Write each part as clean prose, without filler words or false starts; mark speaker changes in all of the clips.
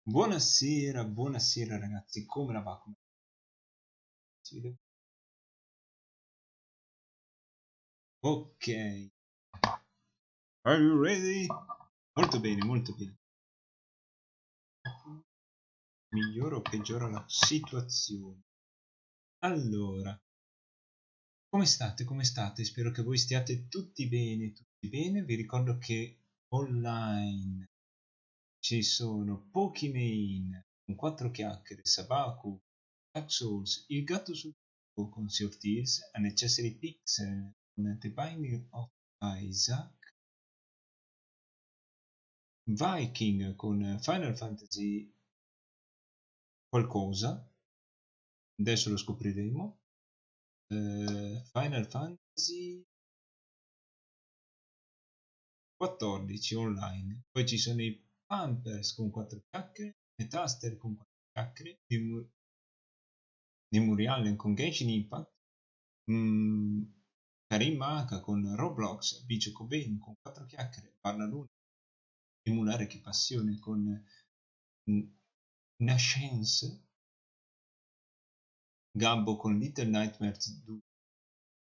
Speaker 1: Buonasera, buonasera ragazzi, come la va? Si vede? Ok, are you ready? Molto bene, molto bene. Migliora o peggiora la situazione? Allora, come state? Come state? Spero che voi stiate tutti bene, tutti bene. Vi ricordo che online ci sono pochi main con 4 chiacchiere, Sabaku, Dark Souls, il gatto sul fuoco con Sea of Thieves, Unnecessary Pixel con The Binding of Isaac, Viking con Final Fantasy qualcosa, adesso lo scopriremo, Final Fantasy 14 online, poi ci sono i Pampers con 4 chiacchiere, Metaster con 4 chiacchiere, Nemuriallen con Genshin Impact, Karim Aka con Roblox, Bicio Cobain con 4 chiacchiere, Parla Luna, Emulare che passione con Nascence, Gabbo con Little Nightmares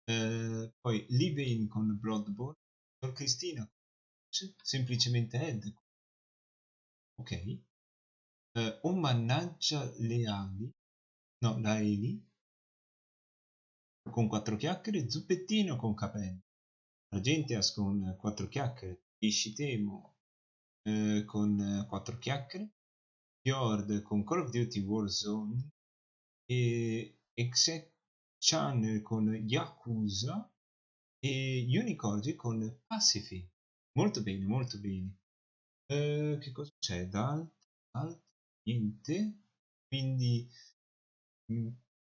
Speaker 1: 2, poi Livain con Bloodborne, Tor Cristina, semplicemente Ed, ok, O mannaggia le ali, no, la Eli, con 4 chiacchiere, Zuppettino con capelli, Argentias con 4 chiacchiere, Ishitemo con 4 chiacchiere, Fjord con Call of Duty Warzone e Exec-chan con Yakuza e Unicordi con Pacific. Molto bene, molto bene. Che cosa c'è? Altro? Niente. Quindi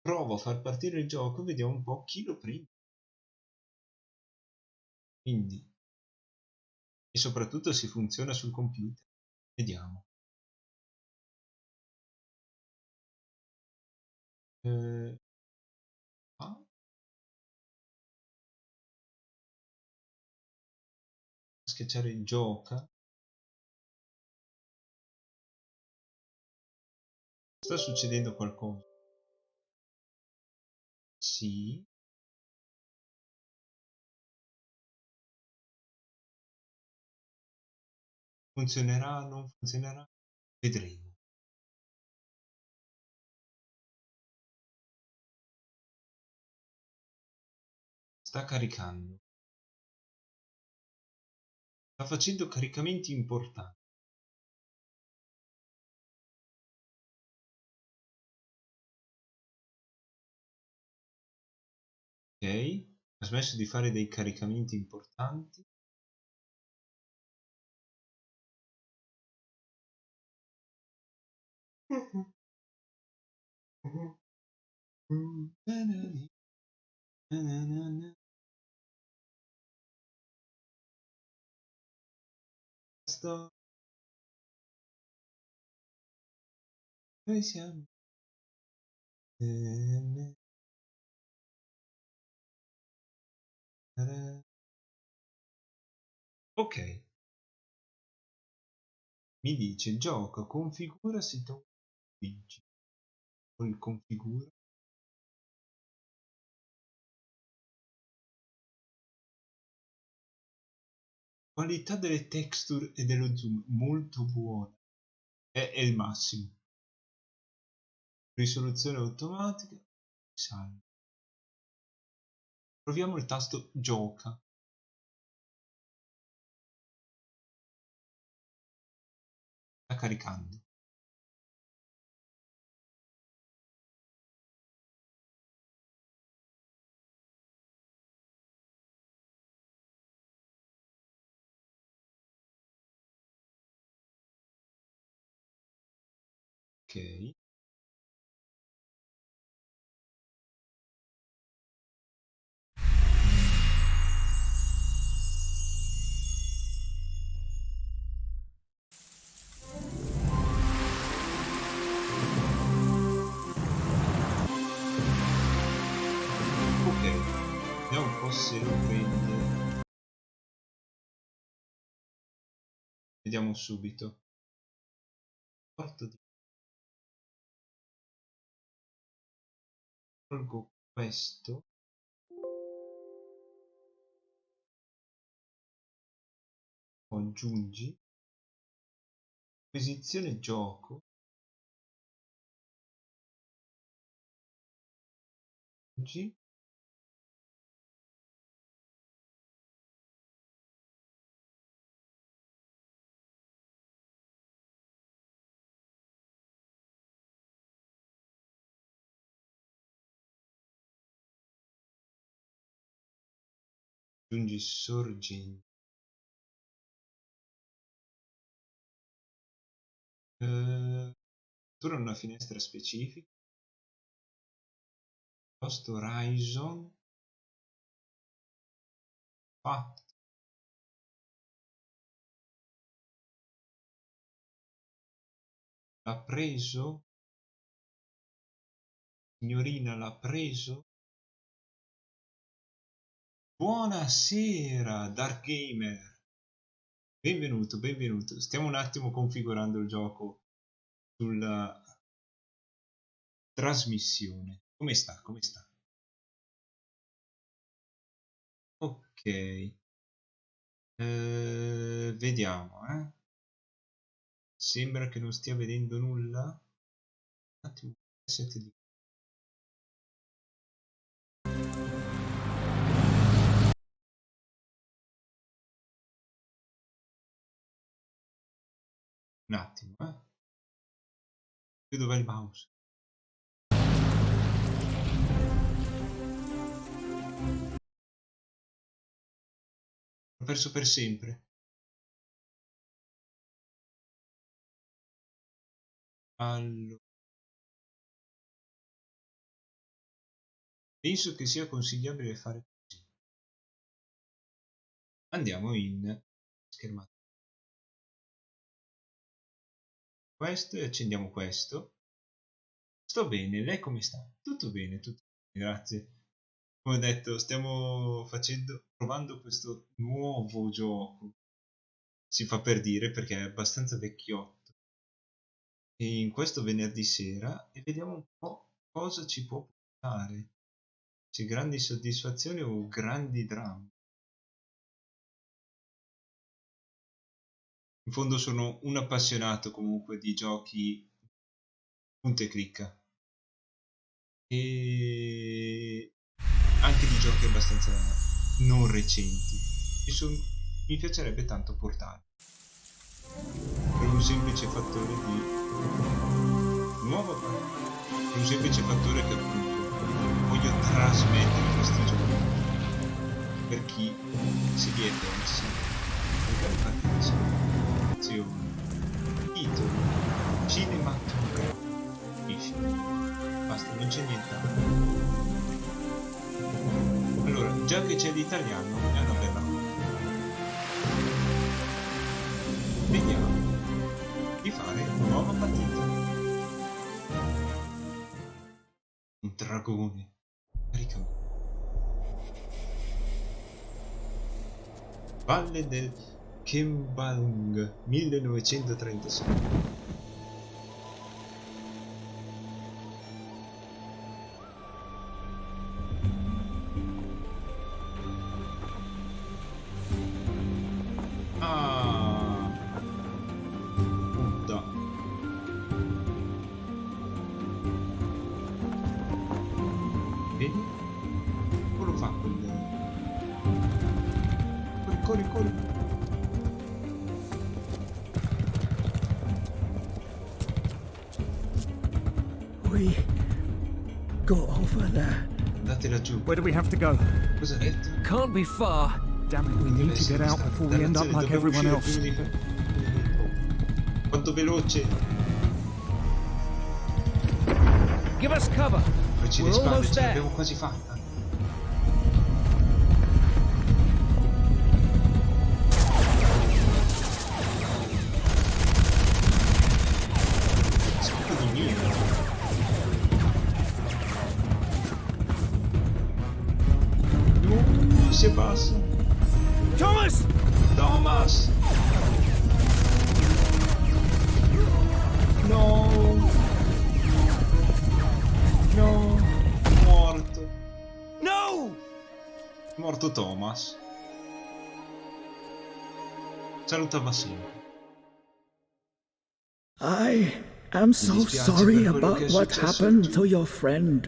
Speaker 1: provo a far partire il gioco e vediamo un po' chi lo prende. Quindi, e soprattutto se funziona sul computer. Vediamo. Ah, schiacciare il gioca. Sta succedendo qualcosa. Sì. Funzionerà, non funzionerà? Vedremo. Sta caricando. Sta facendo caricamenti importanti. Ok, ha smesso di fare dei caricamenti importanti. Sto... Noi siamo... Ok, mi dice gioca, configura se tu vinci. Con il configura. Qualità delle texture e dello zoom molto buona. È il massimo. Risoluzione automatica. Salve. Proviamo il tasto gioca. Sta caricando. Ok. Ok. Vediamo un po' se lo prende. Vediamo subito. Porto di Tolgo questo. Aggiungi. Acquisizione gioco. Aggiungi. Aggiungi sorgenti. Apertura una finestra specifica. Post Horizon. Fatto. L'ha preso? Signorina, l'ha preso? Buonasera, Dark Gamer. Benvenuto, benvenuto. Stiamo un attimo configurando il gioco sulla trasmissione. Come sta? Come sta? Ok. Vediamo, Sembra che non stia vedendo nulla. Un attimo. Un attimo, Dov'è il mouse? L'ho perso per sempre. Allora. Penso che sia consigliabile fare così. Andiamo in schermata. Questo e accendiamo questo. Sto bene, lei come sta? Tutto bene, tutto bene, grazie. Come ho detto, stiamo provando questo nuovo gioco. Si fa per dire perché è abbastanza vecchiotto. E in questo venerdì sera e vediamo un po' cosa ci può portare. Se grandi soddisfazioni o grandi drammi. In fondo sono un appassionato comunque di giochi punta e clicca. E anche di giochi abbastanza non recenti. Mi piacerebbe tanto portare. Per un semplice fattore per un semplice fattore che appunto voglio trasmettere questi giochi per chi si li è persi, magari partecipazione, titoli, cinematografici, basta, non c'è nient'altro. Allora, già che c'è l'italiano è una bella cosa. Vediamo di fare una nuova partita. Un dragone. Caricamento. Valle del Kembang 1936. Corri.
Speaker 2: We go over there.
Speaker 1: Andate laggiù.
Speaker 2: Where do we have to go?
Speaker 1: Cosa ha detto?
Speaker 2: Can't be far. Damn it, we need to get out before we end up like everyone else.
Speaker 1: Quanto veloce!
Speaker 2: Give us cover.
Speaker 1: We're almost there. L'abbiamo quasi fatta. Si abbassa.
Speaker 2: Thomas!
Speaker 1: No, muori. morto Thomas. Salutava sempre.
Speaker 3: I am so sorry about what happened to your friend.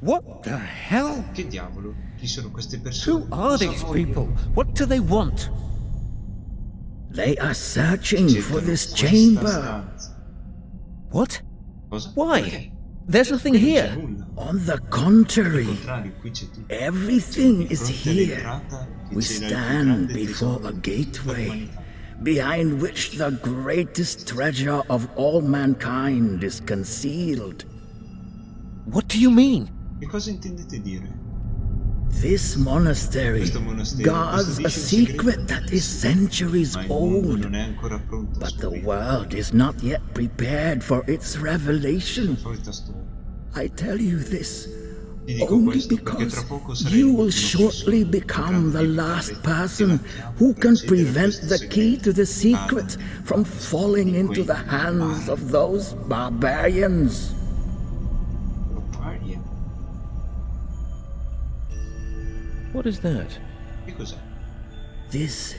Speaker 2: What the hell?
Speaker 1: Che diavolo? Chi sono queste persone?
Speaker 2: Who are these people? What do they want?
Speaker 3: They are searching for this
Speaker 1: Questa
Speaker 3: chamber.
Speaker 1: stanza.
Speaker 2: What?
Speaker 1: Cosa?
Speaker 2: Why?
Speaker 1: Perché?
Speaker 2: There's nothing
Speaker 1: Qui non c'è
Speaker 2: here.
Speaker 1: nulla.
Speaker 3: On the
Speaker 1: Al
Speaker 3: contrary,
Speaker 1: contrario, qui c'è tutto.
Speaker 3: everything
Speaker 1: Di
Speaker 3: is
Speaker 1: fronte
Speaker 3: here.
Speaker 1: all'entrata che
Speaker 3: We
Speaker 1: c'era il più
Speaker 3: stand
Speaker 1: grande
Speaker 3: before
Speaker 1: tesoro
Speaker 3: a
Speaker 1: di
Speaker 3: gateway,
Speaker 1: l'umanità.
Speaker 3: behind which the greatest treasure of all mankind is concealed.
Speaker 2: What do you mean?
Speaker 1: Che cosa intendete dire?
Speaker 3: This monastery
Speaker 1: Questo monastero
Speaker 3: guards a
Speaker 1: custodisce un segreto,
Speaker 3: secret that is centuries
Speaker 1: ma il mondo
Speaker 3: old,
Speaker 1: non è ancora pronto a
Speaker 3: but the
Speaker 1: scoprirlo.
Speaker 3: world is not yet prepared for its revelation.
Speaker 1: Solita storia.
Speaker 3: I tell you this
Speaker 1: Ti dico
Speaker 3: only
Speaker 1: questo perché
Speaker 3: because
Speaker 1: tra poco sarei
Speaker 3: you will
Speaker 1: l'ultima
Speaker 3: shortly
Speaker 1: persona
Speaker 3: become the
Speaker 1: in grado di
Speaker 3: last
Speaker 1: evitare
Speaker 3: person
Speaker 1: che la chiave
Speaker 3: who
Speaker 1: per
Speaker 3: can
Speaker 1: accedere a
Speaker 3: prevent
Speaker 1: questo
Speaker 3: the key
Speaker 1: segreto
Speaker 3: to the
Speaker 1: cada
Speaker 3: secret from falling into the hands of those barbarians.
Speaker 1: Barbarian.
Speaker 2: What is that?
Speaker 1: Che cos'è?
Speaker 3: This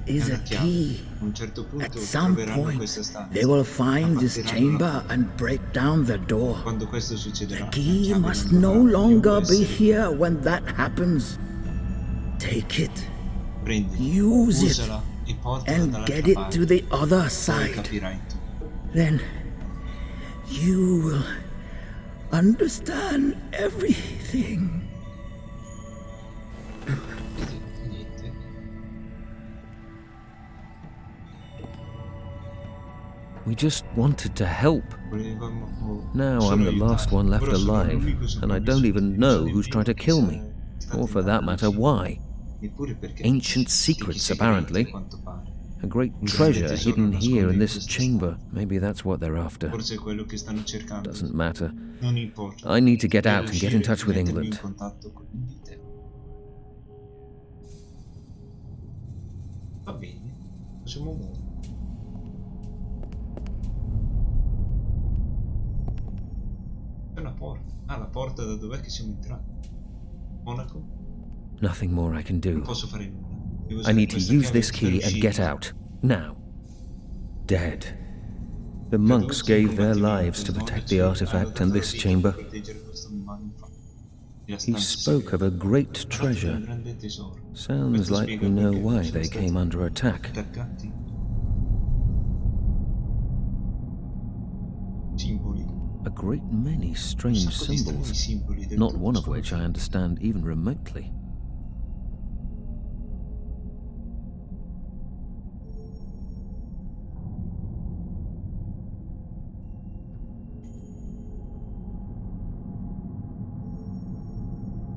Speaker 1: È
Speaker 3: is
Speaker 1: una
Speaker 3: a
Speaker 1: chiave.
Speaker 3: key.
Speaker 1: A un certo
Speaker 3: At
Speaker 1: punto
Speaker 3: some
Speaker 1: troveranno
Speaker 3: point,
Speaker 1: questa stanza.
Speaker 3: they will find this
Speaker 1: Abbatteranno la
Speaker 3: chamber
Speaker 1: porta.
Speaker 3: and break down the door.
Speaker 1: Quando questo succederà, la
Speaker 3: Key
Speaker 1: chiave
Speaker 3: must
Speaker 1: non
Speaker 3: no
Speaker 1: dovrà più
Speaker 3: longer be
Speaker 1: essere-
Speaker 3: here when that happens. Take it,
Speaker 1: Prendi,
Speaker 3: use it,
Speaker 1: usala e portala
Speaker 3: and
Speaker 1: dall'altra
Speaker 3: get it
Speaker 1: parte.
Speaker 3: to the other
Speaker 1: Poi
Speaker 3: side.
Speaker 1: capirai tutto.
Speaker 3: Then you will understand everything.
Speaker 1: Niente.
Speaker 2: We just wanted to help.
Speaker 1: Volevamo
Speaker 2: Now
Speaker 1: solo
Speaker 2: I'm the
Speaker 1: aiutare.
Speaker 2: last one left
Speaker 1: Ora sono
Speaker 2: alive,
Speaker 1: l'unico
Speaker 2: and I don't even
Speaker 1: sopravvissuto.
Speaker 2: know
Speaker 1: Non so
Speaker 2: who's trying to
Speaker 1: nemmeno
Speaker 2: kill
Speaker 1: chi
Speaker 2: me.
Speaker 1: sta
Speaker 2: Or for that
Speaker 1: tentando
Speaker 2: matter,
Speaker 1: di
Speaker 2: why?
Speaker 1: Neppure perché
Speaker 2: Ancient
Speaker 1: sì,
Speaker 2: secrets,
Speaker 1: segreti,
Speaker 2: apparently.
Speaker 1: a quanto pare.
Speaker 2: A great
Speaker 1: Un grande
Speaker 2: treasure
Speaker 1: tesoro
Speaker 2: hidden here in
Speaker 1: nasconde
Speaker 2: this
Speaker 1: questa
Speaker 2: chamber.
Speaker 1: stanza.
Speaker 2: Maybe that's what they're after.
Speaker 1: Forse è quello che stanno cercando.
Speaker 2: Doesn't matter.
Speaker 1: Non importa.
Speaker 2: I need to get
Speaker 1: Devo
Speaker 2: out and get in
Speaker 1: uscire
Speaker 2: touch with
Speaker 1: e mettermi in
Speaker 2: England.
Speaker 1: contatto con l'Inghilterra. Va bene, facciamo muovere. C'è una porta. Ah, la porta da dov'è che siamo entrati? Monaco?
Speaker 2: Nothing more I can
Speaker 1: Non
Speaker 2: do.
Speaker 1: posso fare nulla. Devo
Speaker 2: I
Speaker 1: usare
Speaker 2: need to
Speaker 1: questa
Speaker 2: use
Speaker 1: chiave
Speaker 2: this
Speaker 1: per
Speaker 2: key and
Speaker 1: uscire.
Speaker 2: get out. Now. Dead. The monks gave their lives to protect the artifact and this chamber. He spoke of a great treasure. Sounds like we know why they came under attack.
Speaker 1: Simboli.
Speaker 2: A great many
Speaker 1: Un
Speaker 2: strange
Speaker 1: sacco di strani
Speaker 2: symbols,
Speaker 1: simboli del
Speaker 2: not
Speaker 1: tutto
Speaker 2: one of which I
Speaker 1: sconosciuti.
Speaker 2: understand even remotely.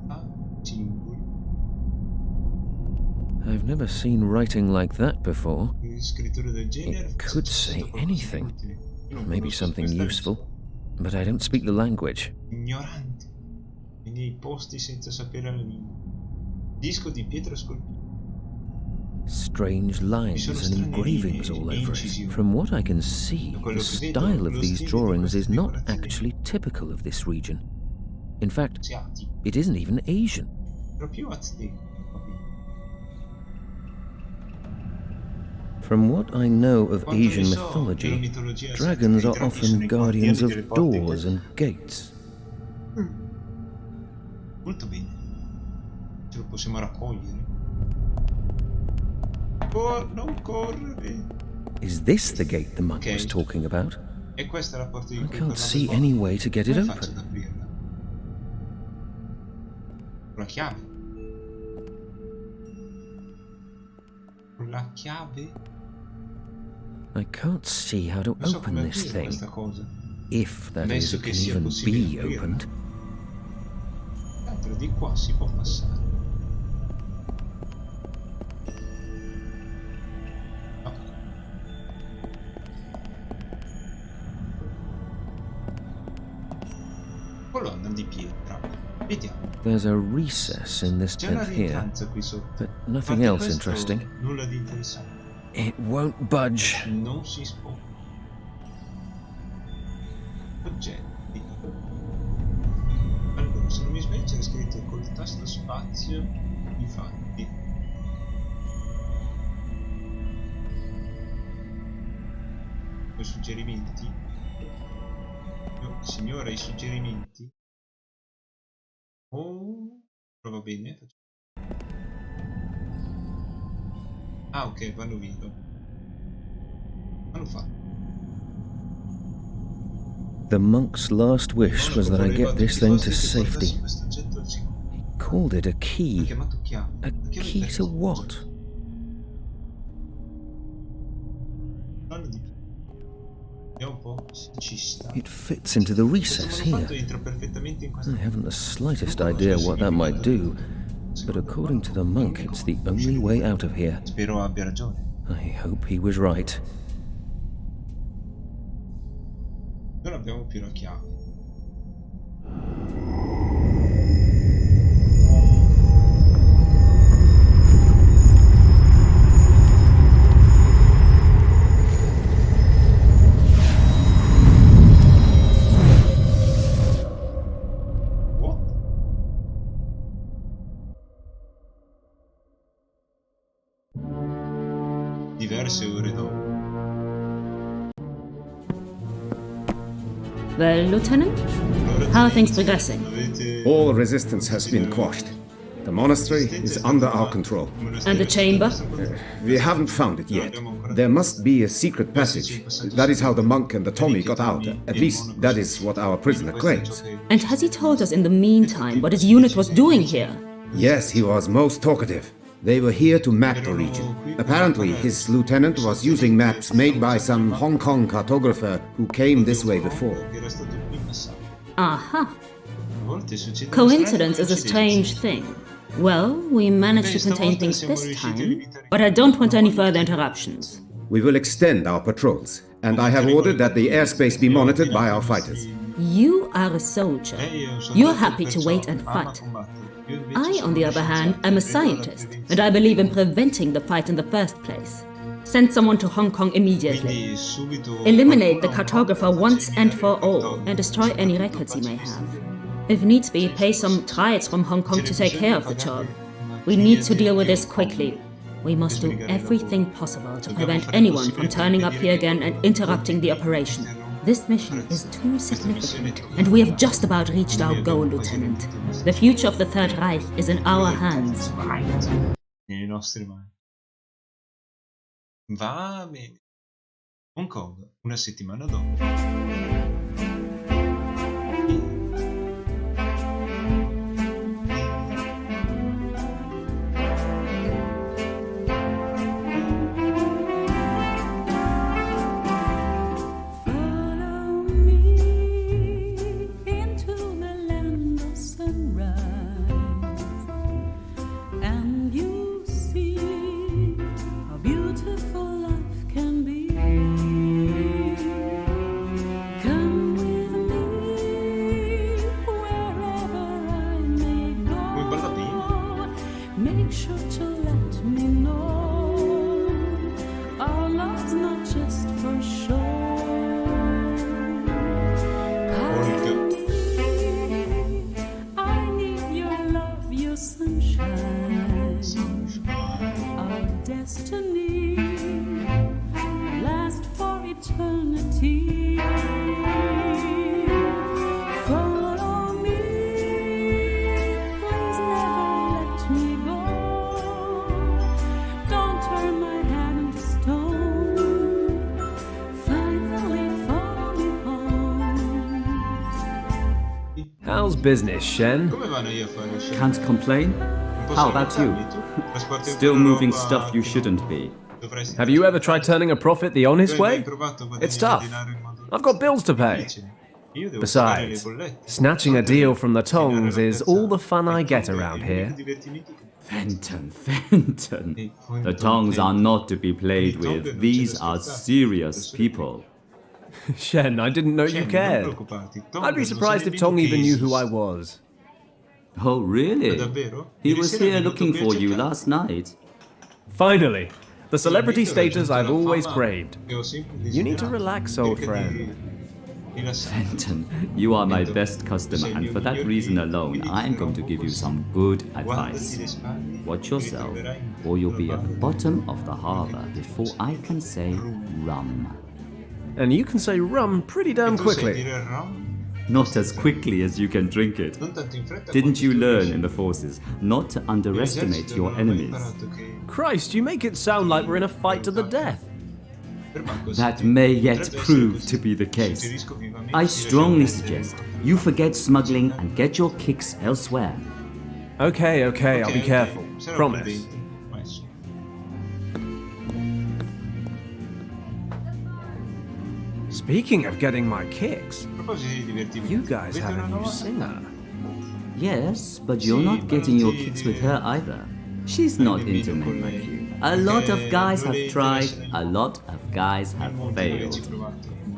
Speaker 1: Ah, simboli.
Speaker 2: I've never seen writing like that before.
Speaker 1: Un scrittore del genere.
Speaker 2: It could
Speaker 1: forse c'è
Speaker 2: say
Speaker 1: stato qualcosa di
Speaker 2: anything.
Speaker 1: utile. Io non
Speaker 2: Maybe
Speaker 1: conosco
Speaker 2: something
Speaker 1: questa
Speaker 2: useful,
Speaker 1: lingua.
Speaker 2: but I don't speak the language.
Speaker 1: Ignorante. E nei posti senza sapere la lingua. Disco di pietra scolpita.
Speaker 2: Strange lines and engravings all over it. From what I can see, the style of these drawings is not actually typical of this region. In fact,
Speaker 1: Asiatico.
Speaker 2: it isn't even Asian.
Speaker 1: Proprio azteco. Capito?
Speaker 2: From what I know of
Speaker 1: Quanto ne
Speaker 2: Asian
Speaker 1: so della
Speaker 2: mythology,
Speaker 1: mitologia
Speaker 2: dragons
Speaker 1: asiatica,
Speaker 2: are
Speaker 1: i draghi sono
Speaker 2: often
Speaker 1: i
Speaker 2: guardians
Speaker 1: guardiani delle
Speaker 2: of
Speaker 1: porte
Speaker 2: doors and gates.
Speaker 1: Molto bene. Ce lo possiamo raccogliere. Non correre.
Speaker 2: Is this the gate the monk was
Speaker 1: Okay.
Speaker 2: talking about?
Speaker 1: E questa è la porta di
Speaker 2: I
Speaker 1: cui
Speaker 2: can't
Speaker 1: parlavo
Speaker 2: see
Speaker 1: prima.
Speaker 2: any way to get it
Speaker 1: Come faccio
Speaker 2: open.
Speaker 1: ad aprirla? Con la chiave? Con la chiave?
Speaker 2: I can't see how to
Speaker 1: Non so
Speaker 2: open
Speaker 1: come
Speaker 2: this
Speaker 1: aprire
Speaker 2: thing.
Speaker 1: questa cosa.
Speaker 2: If that is,
Speaker 1: Ammesso
Speaker 2: it
Speaker 1: che
Speaker 2: can
Speaker 1: sia
Speaker 2: even
Speaker 1: possibile
Speaker 2: be
Speaker 1: aprirla.
Speaker 2: opened.
Speaker 1: Tanto di qua si può passare. No. Colonna di pietra. Vediamo.
Speaker 2: There's a recess in this
Speaker 1: C'è una
Speaker 2: plinth here,
Speaker 1: rientranza qui sotto.
Speaker 2: but
Speaker 1: A
Speaker 2: nothing
Speaker 1: parte
Speaker 2: else
Speaker 1: questo,
Speaker 2: interesting.
Speaker 1: nulla di interessante.
Speaker 2: It won't budge.
Speaker 1: Non si sposta. Oggetti. Allora. Se non mi sbaglio c'era scritto col tasto spazio, infatti. I suggerimenti? Signora, i suggerimenti? Oh, prova bene. Ah, ok, vanno via. Ma lo fa.
Speaker 2: The monk's last wish was that I get this thing to safety. He called it a key. A key to what? It fits into the recess here. I haven't the slightest idea what that might do, but according to the monk, it's the only way out of here.
Speaker 1: Spero abbia ragione.
Speaker 2: I hope he was right.
Speaker 1: Non abbiamo più la chiave. Diverse ore dopo.
Speaker 4: Well, Lieutenant, how are things progressing?
Speaker 5: All resistance has been quashed. The monastery is under our control.
Speaker 4: And the chamber?
Speaker 5: We haven't found it yet. There must be a secret passage. That is how the monk and the Tommy got out. At least, that is what our prisoner claims.
Speaker 4: And has he told us in the meantime what his unit was doing here?
Speaker 5: Yes, he was most talkative. They were here to map the region. Apparently, his lieutenant was using maps made by some Hong Kong cartographer who came this way before.
Speaker 4: Aha. Coincidence is a strange thing. Well, we managed to contain things this time, but I don't want any further interruptions.
Speaker 5: We will extend our patrols, and I have ordered that the airspace be monitored by our fighters.
Speaker 4: You are a soldier. You're happy to wait and fight. I, on the other hand, am a scientist, and I believe in preventing the fight in the first place. Send someone to Hong Kong immediately. Eliminate the cartographer once and for all, and destroy any records he may have. If needs be, pay some triads from Hong Kong to take care of the job. We need to deal with this quickly. We must do everything possible to prevent anyone from turning up here again and interrupting the operation. This mission is too significant, and we have just about reached our goal, Lieutenant. The future of the Third Reich is in our hands.
Speaker 1: Nelle nostre mani. Va bene. Hong Kong, una settimana dopo.
Speaker 6: Make sure to let me know our love's not just for show. I need your love, your sunshine, our destiny last for eternity. Follow me, please never let me go. Don't turn my hand into stone. Finally follow me home.
Speaker 7: How's business, Shen?
Speaker 1: Come vanno io a fare scelta?
Speaker 8: Can't complain. How about you? Still moving stuff you shouldn't be.
Speaker 7: Have you ever tried turning a profit the honest way? It's tough. I've got bills to pay. Besides, snatching a deal from the Tongs is all the fun I get around here.
Speaker 8: Fenton. The Tongs are not to be played with. These are serious people.
Speaker 7: Shen, I didn't know you cared. I'd be surprised if Tong even knew who I was.
Speaker 8: Oh, really? He was here looking for you last night.
Speaker 7: Finally, the celebrity status I've always craved. You need to relax, old friend.
Speaker 8: Fenton, you are my best customer, and for that reason alone, I'm going to give you some good advice. Watch yourself, or you'll be at the bottom of the harbor before I can say rum.
Speaker 7: And you can say rum pretty damn quickly.
Speaker 8: Not as quickly as you can drink it. Didn't you learn in the forces not to underestimate your enemies?
Speaker 7: Christ, you make it sound like we're in a fight to the death.
Speaker 8: That may yet prove to be the case. I strongly suggest you forget smuggling and get your kicks elsewhere.
Speaker 7: Okay, I'll be careful. Promise. Speaking of getting my kicks, you guys have a new singer.
Speaker 8: Yes, but you're not getting your kicks with her either. She's not into men like you. A lot of guys have tried, a lot of guys have failed.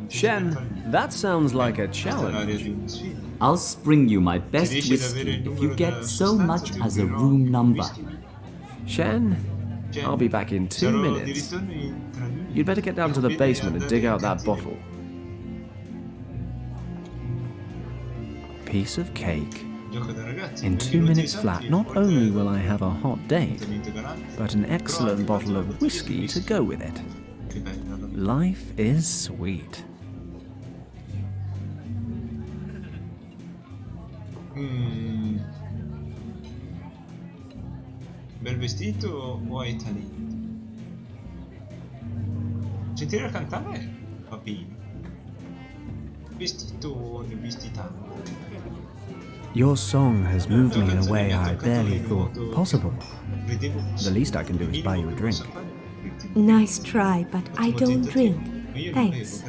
Speaker 7: Shen, that sounds like a challenge.
Speaker 8: I'll spring you my best whiskey if you get so much as a room number.
Speaker 7: Shen, I'll be back in 2 minutes. You'd better get down to the basement and dig out that bottle. Piece of cake. In 2 minutes flat, not only will I have a hot date, but an excellent bottle of whiskey to go with it. Life is sweet.
Speaker 1: Bel vestito o hai talento? Sentire cantare va bene. Vestito ne visti tanto.
Speaker 7: Your song has moved me in a way I barely thought possible. The least I can do is buy you a drink.
Speaker 9: Nice try, but I don't drink. Thanks.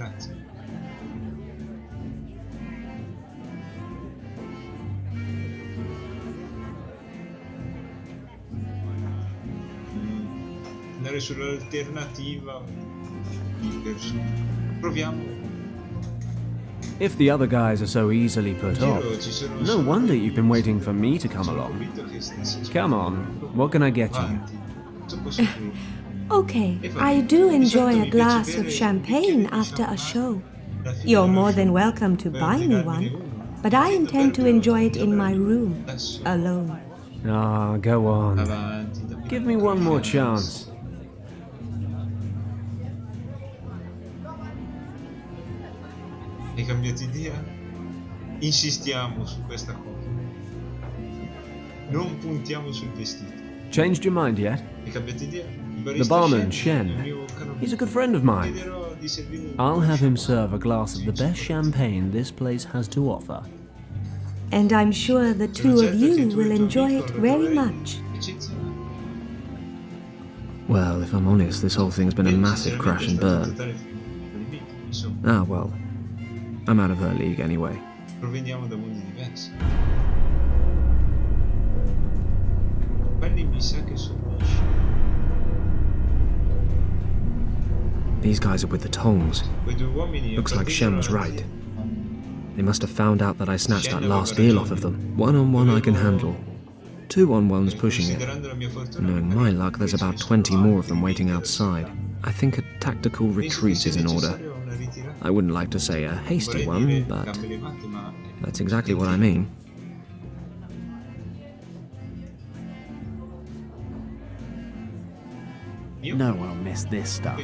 Speaker 1: Andare sull'alternativa di persone. Proviamo.
Speaker 7: If the other guys are so easily put off, no wonder you've been waiting for me to come along. Come on, what can I get you?
Speaker 9: Okay, I do enjoy a glass of champagne after a show. You're more than welcome to buy me one, but I intend to enjoy it in my room, alone.
Speaker 7: Ah, go on. Give me one more chance.
Speaker 1: Hai cambiato idea? Insistiamo su questa cosa. Non puntiamo sul vestito.
Speaker 7: Changed your mind yet?
Speaker 1: Hai cambiato idea?
Speaker 7: The barman, Shen. He's a good friend of mine. I'll have him serve a glass of the best champagne this place has to offer.
Speaker 9: And I'm sure the two of you will enjoy it very much.
Speaker 7: Well, if I'm honest, this whole thing's been a massive crash and burn. Ah, well. I'm out of her league anyway.
Speaker 1: Proveniamo da mondi diversi. Quelli mi sa che sono.
Speaker 7: These guys are with the Tongs. Looks like Shen was right. They must have found out that I snatched that last deal off of them. 1-on-1 I can handle. 2-on-1's pushing it. And knowing my luck, there's about 20 more of them waiting outside. I think a tactical retreat is in order. I wouldn't like to say a hasty one, but that's exactly what I mean. No one will miss this stuff.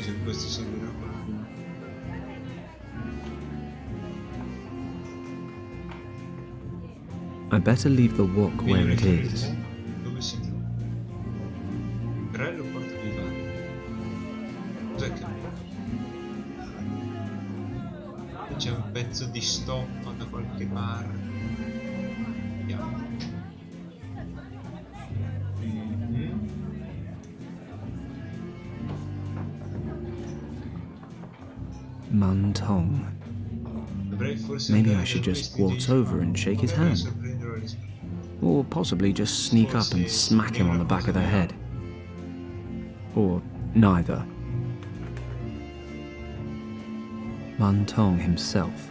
Speaker 7: I better leave the walk where it is.
Speaker 1: C'è un pezzo di stoppa da qualche parte. Vediamo.
Speaker 7: Mantong. Maybe I should just waltz over and shake his hand. Or possibly just sneak up and smack him on the back of the head. Or neither. Mantong himself.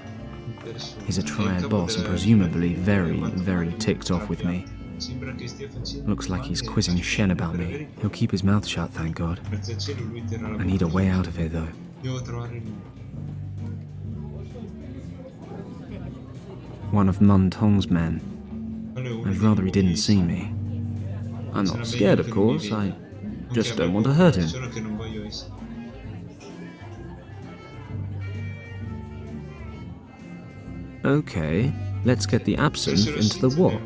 Speaker 7: He's a triad boss and presumably very, very ticked off with me. Looks like he's quizzing Shen about me. He'll keep his mouth shut, thank God. I need a way out of here, though. one of Mun Tong's men. I'd rather he didn't see me. I'm not scared, of course, I just don't want to hurt him.
Speaker 1: Solo che non voglio essere.
Speaker 7: Okay, let's get the absinthe into the wok.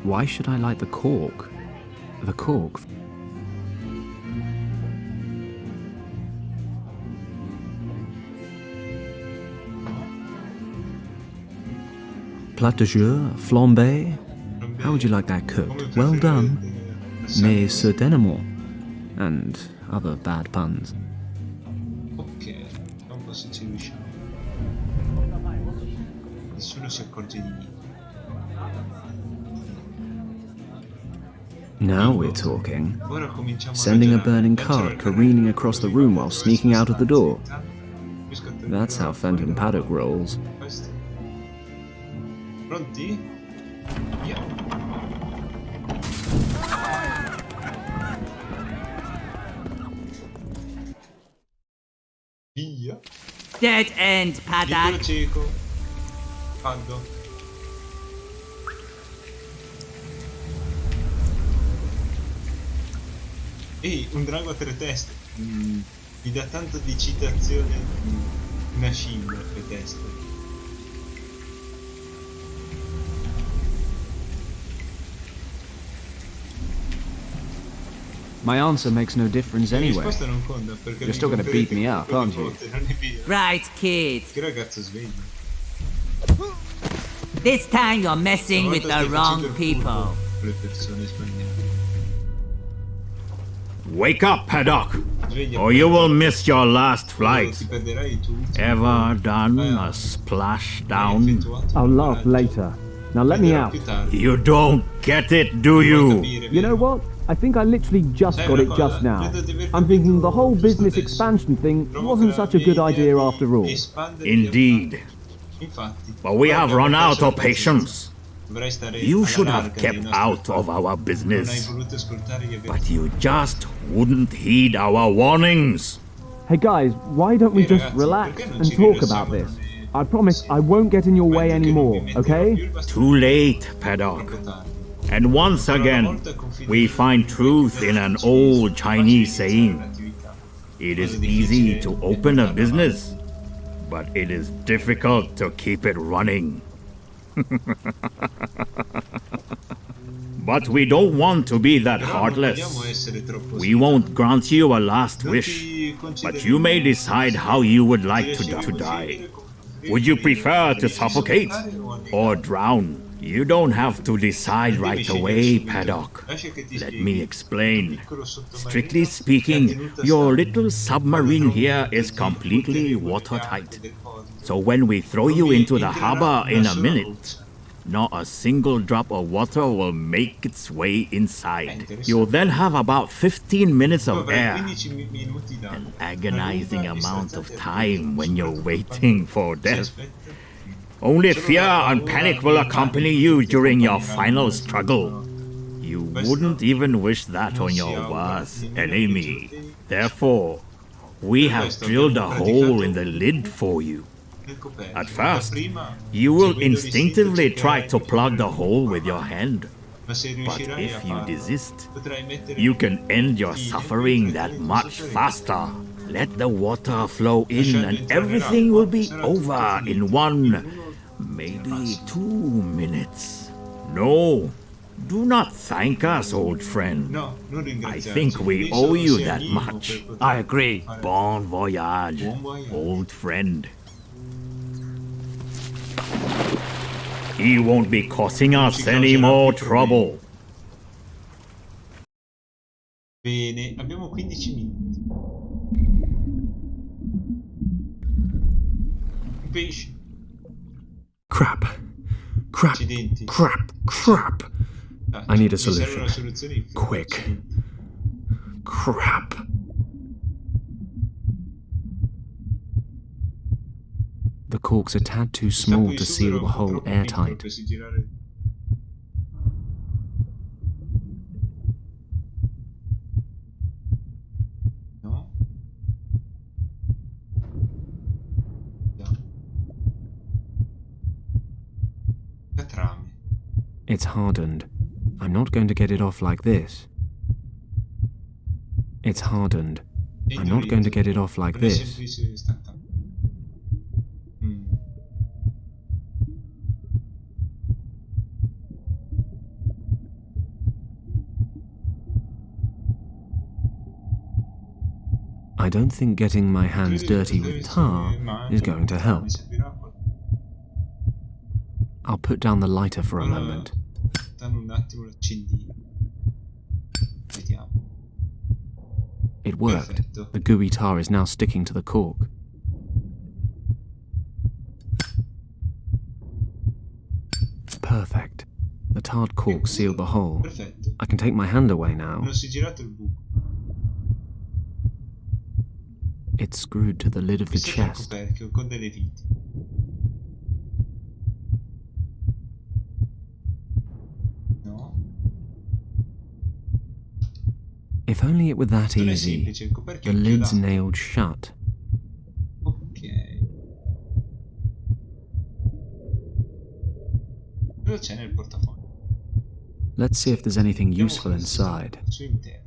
Speaker 7: Why should I light the cork? The cork? Plat de jour, flambé. How would you like that cooked? Well done. Mais certainement. And other bad puns.
Speaker 1: Ok, vediamo un po' se ci riusciamo. Nessuno si accorge di niente.
Speaker 7: Now we're talking.
Speaker 1: Ora cominciamo
Speaker 7: Sending a
Speaker 1: ragionare.
Speaker 7: burning
Speaker 1: Lanciare
Speaker 7: cart
Speaker 1: il
Speaker 7: careening across the room while sneaking out of the door.
Speaker 1: Biscotto.
Speaker 7: That's how Phantom Paddock rolls.
Speaker 1: Questo. Pronti? Via. Via.
Speaker 10: Dead end,
Speaker 1: Vicolo
Speaker 10: Paddock.
Speaker 1: cieco. Caldo. Ehi, un drago a tre teste. Mi dà tanto di citazione una scimmia a tre teste.
Speaker 7: My answer makes no difference
Speaker 1: La
Speaker 7: anyway.
Speaker 1: risposta non conta perché
Speaker 7: You're still gonna beat me up, aren't you?
Speaker 1: Non è vero.
Speaker 10: Right, kid.
Speaker 1: Che ragazzo sveglio.
Speaker 10: This time you're messing with the wrong people.
Speaker 1: Le persone sbagliate.
Speaker 3: Wake up, Paddock,
Speaker 1: Sveglia.
Speaker 3: or you will miss your last
Speaker 1: Ti
Speaker 3: flight.
Speaker 1: perderai il tuo ultimo
Speaker 3: Ever
Speaker 1: volo.
Speaker 3: done
Speaker 1: Ah,
Speaker 3: a
Speaker 1: hai
Speaker 3: splashdown? down?
Speaker 1: effettuato
Speaker 7: I'll
Speaker 1: un
Speaker 7: laugh
Speaker 1: volaggio.
Speaker 7: later. Now let me
Speaker 1: Vedrò
Speaker 7: out.
Speaker 1: più tardi.
Speaker 3: You don't get it, do
Speaker 1: Vuoi
Speaker 3: you?
Speaker 1: capire,
Speaker 7: You know
Speaker 1: vero?
Speaker 7: what? I think I literally just
Speaker 1: Sai
Speaker 7: got
Speaker 1: una
Speaker 7: it
Speaker 1: cosa?
Speaker 7: just now.
Speaker 1: Credo di aver
Speaker 7: I'm thinking the
Speaker 1: capito
Speaker 7: whole
Speaker 1: giusto
Speaker 7: business
Speaker 1: adesso.
Speaker 7: expansion thing
Speaker 1: Provo
Speaker 7: wasn't
Speaker 1: che la
Speaker 7: such a good
Speaker 1: mia
Speaker 7: idea
Speaker 1: di
Speaker 7: after all.
Speaker 1: espandere
Speaker 3: Indeed.
Speaker 1: gli avanti. Infatti.
Speaker 3: But we have
Speaker 1: abbiamo
Speaker 3: run out
Speaker 1: perso
Speaker 3: of
Speaker 1: la
Speaker 3: patience.
Speaker 1: Dovrai stare
Speaker 3: You
Speaker 1: alla
Speaker 3: should have
Speaker 1: larga dei
Speaker 3: kept
Speaker 1: nostri
Speaker 3: out of
Speaker 1: fatti.
Speaker 3: our
Speaker 1: Non hai
Speaker 3: business,
Speaker 1: voluto ascoltare gli
Speaker 3: but
Speaker 1: avvertimenti.
Speaker 3: you just wouldn't heed our warnings.
Speaker 7: Hey guys, why don't we
Speaker 1: Hey,
Speaker 7: just
Speaker 1: ragazzi,
Speaker 7: relax
Speaker 1: perché non
Speaker 7: and
Speaker 1: ci
Speaker 7: talk
Speaker 1: rilassiamo
Speaker 7: about this?
Speaker 1: noi?
Speaker 7: I promise I won't get in your way
Speaker 1: Prometto che non
Speaker 7: anymore,
Speaker 1: vi metterò più
Speaker 7: okay?
Speaker 1: il bastone
Speaker 3: Too late,
Speaker 1: troppo
Speaker 3: Paddock.
Speaker 1: tardi.
Speaker 3: And once again, we find truth in an old Chinese saying. It is easy to open a business, but it is difficult to keep it running. But we don't want to be that
Speaker 1: Però non
Speaker 3: heartless.
Speaker 1: vogliamo essere troppo
Speaker 3: We won't grant you a last
Speaker 1: Non
Speaker 3: wish,
Speaker 1: ti
Speaker 3: but you may decide how you would like to die.
Speaker 1: considerare
Speaker 3: Would you prefer to suffocate
Speaker 1: soffocare o annegare?
Speaker 3: or drown? You don't have to decide right away, Paddock.
Speaker 1: Lascia che ti
Speaker 3: Let
Speaker 1: spieghi.
Speaker 3: me explain.
Speaker 1: Piccolo sottomarino
Speaker 3: Strictly
Speaker 1: che ha
Speaker 3: speaking,
Speaker 1: tenuto
Speaker 3: your
Speaker 1: stabile
Speaker 3: little submarine
Speaker 1: quando
Speaker 3: here
Speaker 1: trovi
Speaker 3: is
Speaker 1: il
Speaker 3: completely
Speaker 1: potere
Speaker 3: watertight.
Speaker 1: del porto.
Speaker 3: So when we throw you
Speaker 1: Non vi
Speaker 3: into the
Speaker 1: entrerà
Speaker 3: harbor
Speaker 1: una
Speaker 3: in a
Speaker 1: sola
Speaker 3: minute,
Speaker 1: goccia.
Speaker 3: not a single drop of water will make its way inside.
Speaker 1: Interessante.
Speaker 3: You'll then have about 15 minutes
Speaker 1: Tu
Speaker 3: of
Speaker 1: avrai
Speaker 3: air.
Speaker 1: 15 minuti da
Speaker 3: An agonizing
Speaker 1: una lunga
Speaker 3: amount of
Speaker 1: distanza
Speaker 3: time when you're
Speaker 1: quando
Speaker 3: waiting for
Speaker 1: si
Speaker 3: death.
Speaker 1: aspetta.
Speaker 3: Only fear and panic will accompany you during your final struggle. You wouldn't even wish that on your worst enemy. Therefore, we have drilled a hole in the lid for you.
Speaker 1: Nel coperchio.
Speaker 3: At first,
Speaker 1: Prima,
Speaker 3: you will
Speaker 1: seguendo
Speaker 3: instinctively
Speaker 1: l'istinto,
Speaker 3: try to
Speaker 1: cercherai
Speaker 3: plug the
Speaker 1: di
Speaker 3: hole with your hand.
Speaker 1: ma se
Speaker 3: But
Speaker 1: riuscirai
Speaker 3: if
Speaker 1: a
Speaker 3: you
Speaker 1: farlo,
Speaker 3: desist,
Speaker 1: potrai mettere
Speaker 3: you can end your
Speaker 1: fine
Speaker 3: suffering
Speaker 1: mentre
Speaker 3: that
Speaker 1: tendi
Speaker 3: much
Speaker 1: sofferenza.
Speaker 3: faster. Let the water flow in and everything will be over in 1, maybe 2 minutes. No, do not thank us, old friend.
Speaker 1: No, non
Speaker 3: I
Speaker 1: ringraziarci.
Speaker 3: think we
Speaker 1: Devi
Speaker 3: owe
Speaker 1: solo
Speaker 3: you
Speaker 1: sei
Speaker 3: that
Speaker 1: amico
Speaker 3: much.
Speaker 1: per poter
Speaker 10: I agree.
Speaker 1: fare-
Speaker 3: Bon voyage,
Speaker 1: Buon voyage.
Speaker 3: old friend. He won't be causing us any more trouble.
Speaker 1: Bene, abbiamo 15 minuti. Un pesce.
Speaker 7: Crap. Crap.
Speaker 1: Accidenti.
Speaker 7: Crap. Crap.
Speaker 1: Ah,
Speaker 7: I need a
Speaker 1: mi serve
Speaker 7: solution.
Speaker 1: una soluzione in fretta.
Speaker 7: Quick.
Speaker 1: Accidenti.
Speaker 7: Crap. The cork's a tad too
Speaker 1: Il tappo
Speaker 7: small
Speaker 1: di
Speaker 7: to
Speaker 1: sughero
Speaker 7: seal
Speaker 1: è
Speaker 7: the
Speaker 1: un po'
Speaker 7: hole
Speaker 1: troppo piccolo
Speaker 7: airtight.
Speaker 1: per sigillare. trame.
Speaker 7: It's hardened. I'm not going to get it off like this. It's hardened. I'm not going to get it off like
Speaker 1: Non è
Speaker 7: this.
Speaker 1: semplice istantaneo.
Speaker 7: I don't think getting my hands dirty with tar is going to help. I'll put down the lighter for a moment.
Speaker 1: Dammi un attimo l'accendino. Vediamo.
Speaker 7: It worked.
Speaker 1: Perfetto.
Speaker 7: The gooey tar is now sticking to the cork. Perfect. The tarred cork sealed the hole.
Speaker 1: Perfetto.
Speaker 7: I can take my hand away now.
Speaker 1: Non si è girato il buco.
Speaker 7: It's screwed to the lid of the
Speaker 1: Questo è il
Speaker 7: chest.
Speaker 1: coperchio con delle viti. No.
Speaker 7: If only it were that
Speaker 1: Non è
Speaker 7: easy.
Speaker 1: semplice, il coperchio
Speaker 7: The
Speaker 1: è
Speaker 7: lid's
Speaker 1: inchiodato.
Speaker 7: nailed shut.
Speaker 1: Ok. Cosa c'è nel portafoglio?
Speaker 7: Let's see if there's anything
Speaker 1: Vediamo
Speaker 7: useful
Speaker 1: cosa c'è
Speaker 7: inside.
Speaker 1: al suo interno.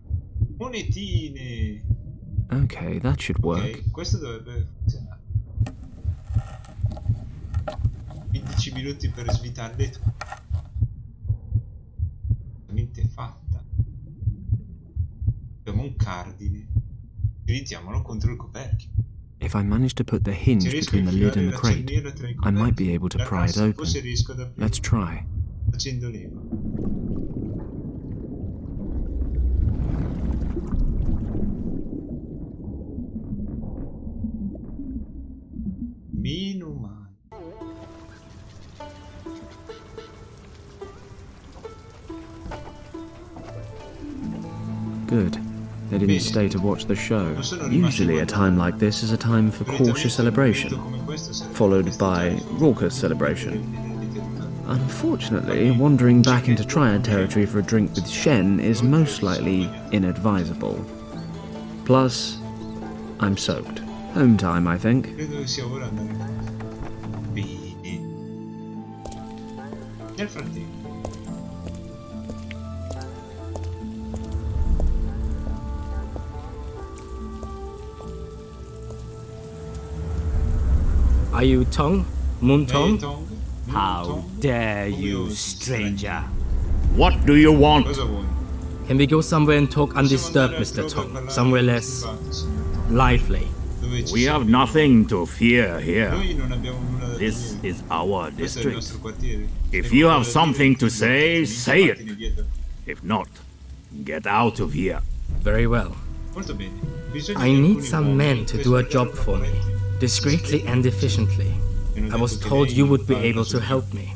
Speaker 1: Monetine.
Speaker 7: Okay, that should work.
Speaker 1: Ok, questo dovrebbe funzionare. 15 minuti per svitarle tutte. Veramente fatta. Abbiamo un cardine. Utilizziamolo contro il coperchio.
Speaker 7: If I manage to put the hinge
Speaker 1: Se riesco a
Speaker 7: between the lid
Speaker 1: infilare
Speaker 7: and the
Speaker 1: la
Speaker 7: crate,
Speaker 1: cerniera tra i
Speaker 7: I might be
Speaker 1: coperchi,
Speaker 7: able to
Speaker 1: la
Speaker 7: pry it
Speaker 1: cassa,
Speaker 7: open.
Speaker 1: forse riesco ad aprire.
Speaker 7: Let's try.
Speaker 1: Facendo leva. Meno male.
Speaker 7: Good. They didn't
Speaker 1: Bene.
Speaker 7: stay to watch the show.
Speaker 1: Non sono rimasti
Speaker 7: Usually a
Speaker 1: qua.
Speaker 7: time like this is a time for cautious celebration,
Speaker 1: Come questo sarebbe
Speaker 7: followed
Speaker 1: festeggiare
Speaker 7: by
Speaker 1: il suo
Speaker 7: raucous celebration.
Speaker 1: vendita di una-
Speaker 7: Unfortunately, wandering back into Triad territory for a drink with Shen is most likely inadvisable. Plus, I'm soaked. Home time, I think.
Speaker 1: Credo che sia ora andare a casa. Bene. Nel frattempo.
Speaker 11: Are you Tong? Moon Tong?
Speaker 1: Tong?
Speaker 10: How dare you, stranger?
Speaker 3: What do you want?
Speaker 1: Cosa vuoi?
Speaker 11: Can we go somewhere and talk undisturbed,
Speaker 1: Possiamo
Speaker 11: Mr.
Speaker 1: andare
Speaker 11: Tong?
Speaker 1: a parlare
Speaker 11: Somewhere
Speaker 1: in
Speaker 11: less
Speaker 1: privato, signor Tong.
Speaker 11: lively.
Speaker 1: Dove ci
Speaker 3: We
Speaker 1: siamo?
Speaker 3: have nothing to fear here.
Speaker 1: Noi non abbiamo nulla da
Speaker 3: This
Speaker 1: temere.
Speaker 3: is our
Speaker 1: Questo è il
Speaker 3: district.
Speaker 1: nostro quartiere.
Speaker 3: If
Speaker 1: Se
Speaker 3: you
Speaker 1: qualcosa
Speaker 3: have
Speaker 1: da
Speaker 3: something
Speaker 1: dire,
Speaker 3: to say, say it.
Speaker 1: vattene via da qui.
Speaker 3: If not, get out of here.
Speaker 11: Very well.
Speaker 1: Molto bene. Bisogna
Speaker 11: I
Speaker 1: che
Speaker 11: need
Speaker 1: alcuni
Speaker 11: some
Speaker 1: uomini
Speaker 11: men to do a
Speaker 1: questo
Speaker 11: job for me,
Speaker 1: componenti.
Speaker 11: discreetly and efficiently.
Speaker 1: E non
Speaker 11: I was
Speaker 1: detto che
Speaker 11: told
Speaker 1: lei
Speaker 11: you would be
Speaker 1: parla
Speaker 11: able to
Speaker 1: subito.
Speaker 11: help me.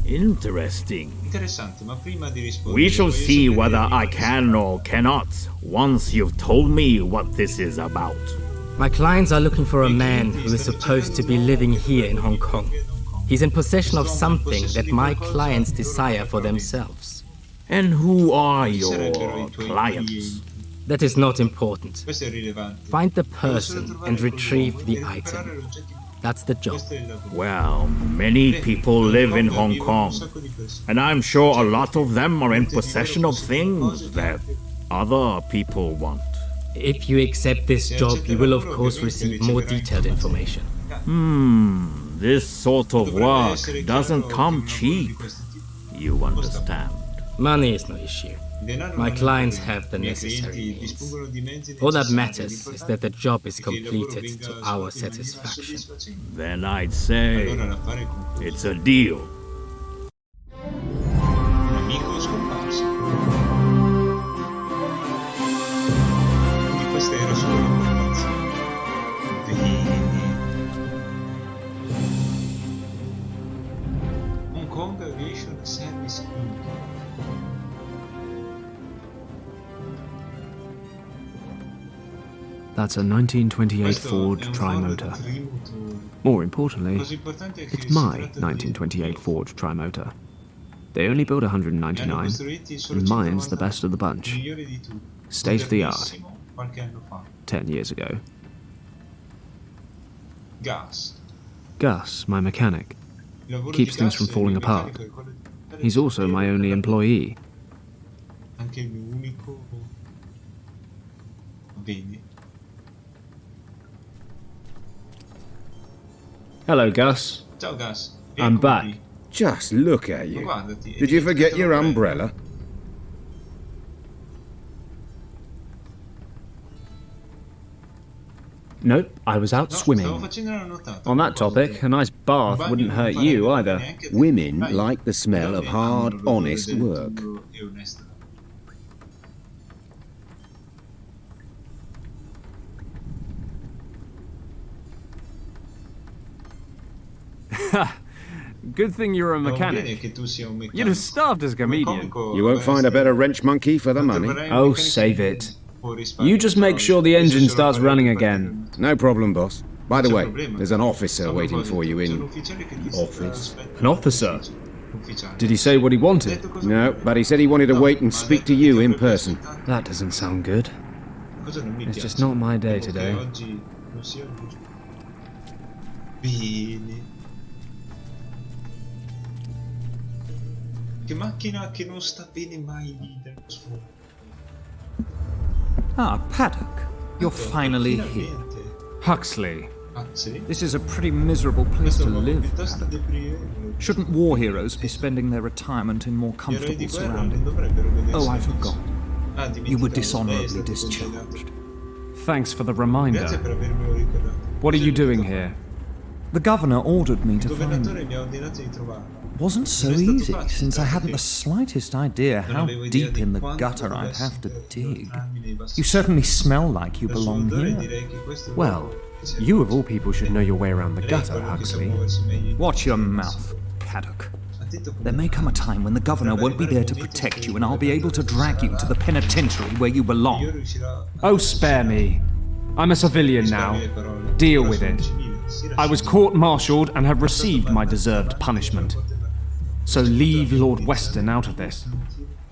Speaker 3: Interesting.
Speaker 1: Interessante, ma prima di rispondere
Speaker 3: We shall
Speaker 1: voglio
Speaker 3: see
Speaker 1: sapere
Speaker 3: whether
Speaker 1: prima
Speaker 3: I
Speaker 1: di-
Speaker 3: can or cannot once you've told me what this is about.
Speaker 11: My clients are looking for a man who is supposed to be living here in Hong Kong. He's in possession of something that my clients desire for themselves.
Speaker 3: And who are
Speaker 1: Chi sarebbero
Speaker 3: your
Speaker 1: i tuoi
Speaker 3: clients?
Speaker 1: clienti?
Speaker 11: That is not important.
Speaker 1: Questo è rilevante.
Speaker 11: Find the
Speaker 1: Devo solo
Speaker 11: person
Speaker 1: trovare
Speaker 11: and
Speaker 1: quell'uomo
Speaker 11: retrieve
Speaker 1: e
Speaker 11: the
Speaker 1: recuperare
Speaker 11: item.
Speaker 1: l'oggetto.
Speaker 11: That's the job.
Speaker 1: Questo è il lavoro.
Speaker 3: Well, many people live in Hong Kong, and I'm sure a lot of them are in possession of things that other people want.
Speaker 11: If you accept this job, you will of course receive more detailed information.
Speaker 3: This sort of work doesn't come cheap, you understand.
Speaker 11: Money is no issue. My clients have the necessary means. All that matters is that the job is completed to our satisfaction.
Speaker 3: Then I'd say
Speaker 1: Allora l'affare è concluso.
Speaker 3: it's a deal.
Speaker 1: Un amico è scomparso. Quindi questa era solo la motivazione. Bene. Hong Kong Aviation Service Inc.
Speaker 7: That's a 1928
Speaker 1: Questo
Speaker 7: Ford
Speaker 1: è un
Speaker 7: Tri-Motor.
Speaker 1: Ford trimotore.
Speaker 7: More importantly,
Speaker 1: Cosa importante è che
Speaker 7: it's
Speaker 1: si
Speaker 7: my
Speaker 1: tratta di
Speaker 7: 1928 Ford Tri-Motor. They only built
Speaker 1: ne hanno
Speaker 7: 199,
Speaker 1: costruiti solo
Speaker 7: and mine's the
Speaker 1: 199,
Speaker 7: best of the
Speaker 1: il
Speaker 7: bunch.
Speaker 1: migliore di tutti.
Speaker 7: State of the art,
Speaker 1: Modernissimo, qualche anno fa.
Speaker 7: 10 years ago.
Speaker 1: Gas.
Speaker 7: Gus, my mechanic. Keeps things from falling apart. He's also my only employee.
Speaker 1: Anche il mio unico. Bene.
Speaker 7: Hello, Gus.
Speaker 1: Ciao Gus.
Speaker 7: I'm back.
Speaker 5: Just look at you.
Speaker 1: Guardati.
Speaker 5: Did you forget your umbrella?
Speaker 7: Nope, I was out swimming. On that topic, a nice bath wouldn't hurt you either.
Speaker 5: Women like the smell of hard, honest work.
Speaker 7: Good thing you're a mechanic. You'd have starved as a comedian.
Speaker 5: You won't find a better wrench monkey for the money.
Speaker 7: Oh, save it. You just make sure the engine starts running again.
Speaker 5: No problem, boss. By the way, there's an officer waiting for you in the office.
Speaker 7: An officer? Did he say what he wanted?
Speaker 5: No, but he said he wanted to wait and speak to you in person.
Speaker 7: That doesn't sound good. It's just not my day today.
Speaker 1: Bene. Che macchina che non sta bene mai lì dello sfondo.
Speaker 12: Ah, Paddock. You're finally here.
Speaker 7: Huxley.
Speaker 12: This is a pretty miserable place to live, Paddock. Shouldn't war heroes be spending their retirement in more comfortable surroundings? Oh, I forgot. You were dishonorably discharged.
Speaker 7: Thanks for the reminder. What are you doing here?
Speaker 12: The governor ordered me to find you. Wasn't so easy, since I hadn't the slightest idea how deep in the gutter I'd have to dig. You certainly smell like you belong here.
Speaker 7: Well, you of all people should know your way around the gutter, Huxley.
Speaker 12: Watch your mouth, Paddock. There may come a time when the governor won't be there to protect you, and I'll be able to drag you to the penitentiary where you belong.
Speaker 7: Oh, spare me. I'm a civilian now. Deal with it. I was court-martialed and have received my deserved punishment. So leave Lord Weston out of this.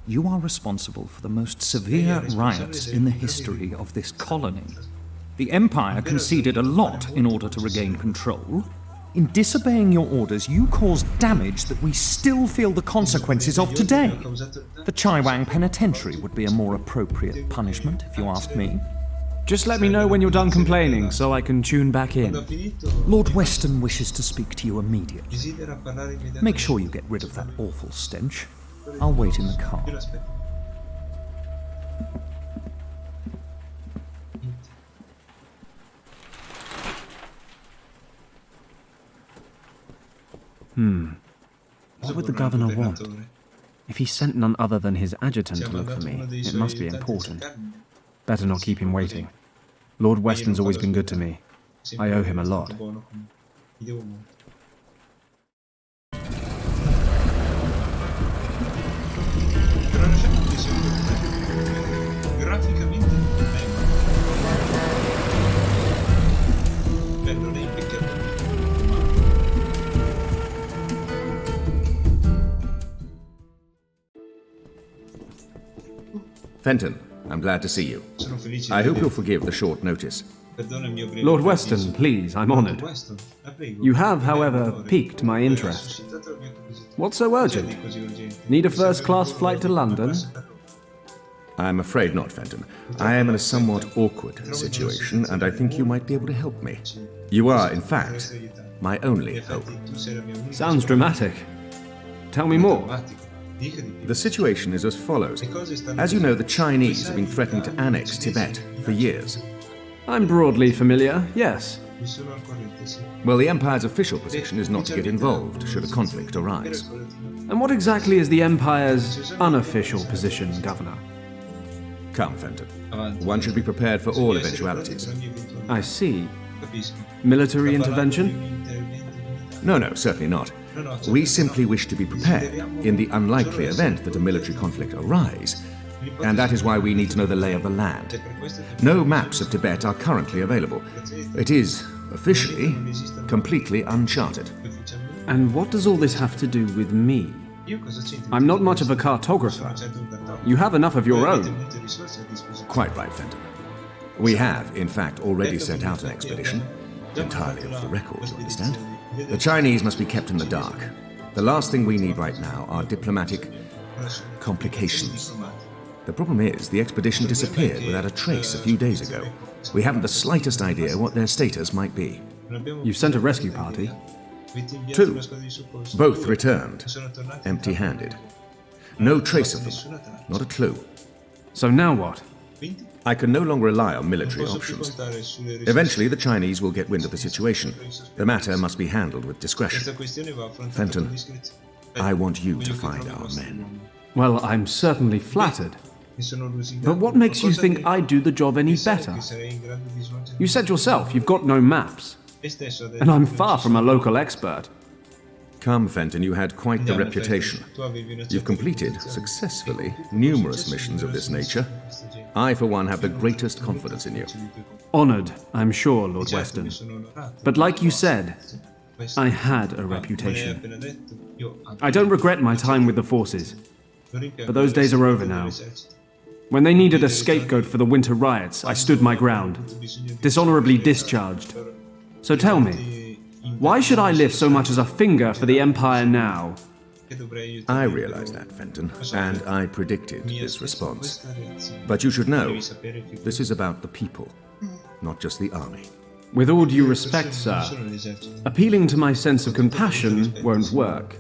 Speaker 12: You are responsible for the most severe riots in the history of this colony. The Empire conceded a lot in order to regain control. In disobeying your orders, you caused damage that we still feel the consequences of today. The Chaiwang Penitentiary would be a more appropriate punishment, if you ask me.
Speaker 7: Just let me know when you're done complaining, so I can tune back in.
Speaker 12: Lord Weston wishes to speak to you immediately. Make sure you get rid of that awful stench. I'll wait in the car.
Speaker 7: What would the governor want? If he sent none other than his adjutant to look for me, it must be important. Better not keep him waiting. Lord Weston's always been good to me. I owe him a lot.
Speaker 13: Fenton, I'm glad to see you. I hope you'll forgive the short notice.
Speaker 7: Lord Weston, please, I'm honoured. You have, however, piqued my interest. What's so urgent? Need a first-class flight to London?
Speaker 13: I'm afraid not, Fenton. I am in a somewhat awkward situation, and I think you might be able to help me. You are, in fact, my only hope.
Speaker 7: Sounds dramatic. Tell me more.
Speaker 13: The situation is as follows. As you know, the Chinese have been threatening to annex Tibet for years.
Speaker 7: I'm broadly familiar, yes.
Speaker 13: Well, the Empire's official position is not to get involved should a conflict arise.
Speaker 7: And what exactly is the Empire's unofficial position, Governor?
Speaker 13: Come, Fenton. One should be prepared for all eventualities.
Speaker 7: I see. Military intervention?
Speaker 13: No, certainly not. We simply wish to be prepared in the unlikely event that a military conflict arise, and that is why we need to know the lay of the land. No maps of Tibet are currently available. It is, officially, completely uncharted.
Speaker 7: And what does all this have to do with me? I'm not much of a cartographer. You have enough of your own.
Speaker 13: Quite right, Fenton. We have, in fact, already sent out an expedition, entirely off the record, you understand? The Chinese must be kept in the dark. The last thing we need right now are diplomatic complications. The problem is, the expedition disappeared without a trace a few days ago. We haven't the slightest idea what their status might be.
Speaker 7: You've sent a rescue party?
Speaker 13: 2. Both returned, empty-handed. No trace of them, not a clue.
Speaker 7: So now what?
Speaker 13: I can no longer rely on military options. Eventually, the Chinese will get wind of the situation. The matter must be handled with discretion. Fenton, I want you to find our men.
Speaker 7: Well, I'm certainly flattered. But what makes you think I'd do the job any better? You said yourself you've got no maps. And I'm far from a local expert.
Speaker 13: Come, Fenton, you had quite the reputation. You've completed, successfully, numerous missions of this nature. I, for one, have the greatest confidence in you.
Speaker 7: Honoured, I'm sure, Lord Weston. But like you said, I had a reputation. I don't regret my time with the forces, but those days are over now. When they needed a scapegoat for the winter riots, I stood my ground, dishonourably discharged. So tell me, why should I lift so much as a finger for the Empire now?
Speaker 13: I realize that, Fenton, and I predicted this response. But you should know, this is about the people, not just the army.
Speaker 7: With all due respect, sir, appealing to my sense of compassion won't work.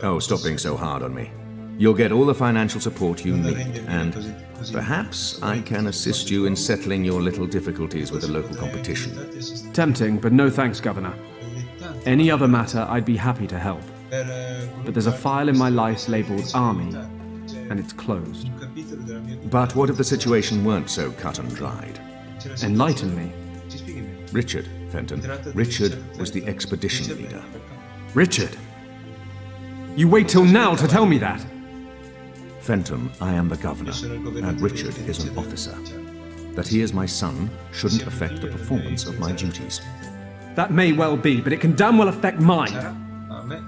Speaker 13: Oh, stop being so hard on me. You'll get all the financial support you need, and perhaps I can assist you in settling your little difficulties with the local competition.
Speaker 7: Tempting, but no thanks, Governor. Any other matter, I'd be happy to help. But there's a file in my life labelled Army, and it's closed.
Speaker 13: But what if the situation weren't so cut and dried?
Speaker 7: Enlighten me.
Speaker 13: Richard, Fenton. Richard was the expedition leader.
Speaker 7: Richard? You wait till now to tell me that?
Speaker 13: Fenton, I am the governor, and Richard is an officer. That he is my son shouldn't affect the performance of my duties.
Speaker 7: That may well be, but it can damn well affect mine.